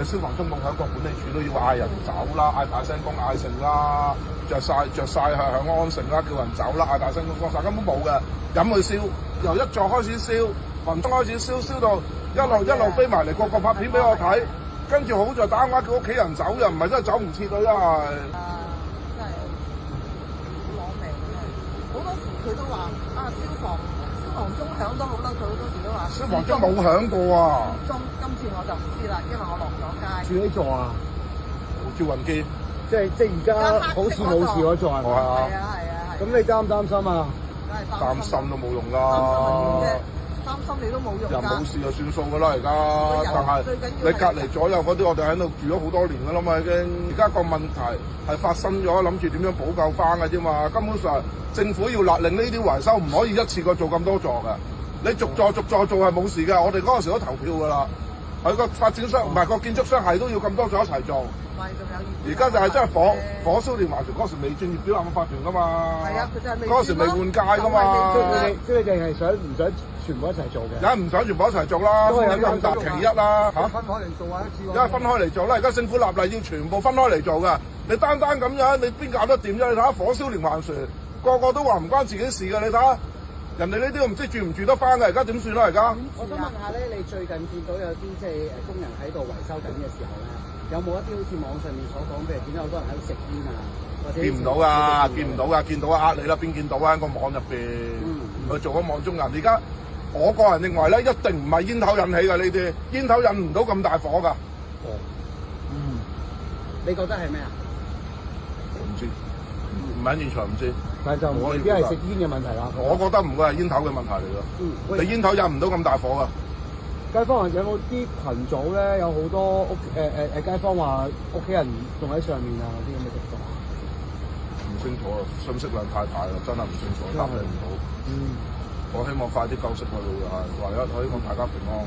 消防中共喺個管理處都要嗌人走啦，嗌大聲公嗌成啦，着晒向安城啦，叫人走啦，嗌大聲公講晒，根本冇嘅，飲去燒，由一座開始燒，群眾開始燒到一路飛埋嚟，個拍片俾我睇，跟住好在打電話叫屋企人走，又唔係真係走唔切啊，真係。真係好攞命真係，好多時佢都話消防鐘響都好啦，佢好多時都話消防鐘冇響過啊。今次我就唔知啦，因為我落咗街。住呢座啊？趙雲基，即係而家好似冇事嗰座係咪？係啊。咁你擔唔擔心啊？擔心都冇用㗎。擔心你都冇用㗎。又冇事就算數㗎啦，而家。但係你隔離左右嗰啲，我哋喺度住咗好多年㗎啦嘛，已經。而家個問題係發生咗，諗住點樣補救翻㗎啫嘛。根本上政府要勒令呢啲維修唔可以一次過做咁多座㗎。你逐座做係冇事㗎。我哋嗰陣時都投票㗎啦。佢個發展商唔係個建築商係都要咁多座一齊做。而家就係真係火燒連環船嗰時未進入表覽法團㗎嘛。係啊，佢就係未。嗰時未換屆㗎嘛。即係你哋係想唔想全部一齊做嘅？梗係唔想全部一齊做啦，風險咁大，其一啦嚇。分開嚟做啊！一次過。因為分開嚟做啦，而家政府立例要全部分開嚟做㗎。你單咁樣，你邊搞得掂啫？你睇下火燒連環船，個個都話唔關自己事㗎。你睇下，人哋呢啲都唔知住唔住得翻㗎。而家點算啦？而家？我想問下咧，你最近見到有啲即係工人喺度維修緊嘅時候咧，有冇一啲好似網上面所講，譬如見到好多人喺度食煙啊？見唔到㗎，見唔到㗎，見到呃你啦，邊見到啊？喺個網入邊，佢做咗網中人。而家我個人認為咧，一定唔係煙頭引起㗎呢啲，煙頭引唔到咁大火㗎。你覺得係咩啊？唔知，唔喺現場唔知。但係就唔已經係食煙嘅問題啦。我覺得唔會係煙頭嘅問題嚟㗎。你煙頭引唔到咁大火㗎。街坊有冇啲群組咧？有好多街坊話屋企人仲喺上面啊，嗰啲咁嘅情況。唔清楚啊，信息量太大啦，真係唔清楚，答你唔到。我希望快啲救熄佢哋，係唯一希望大家平安。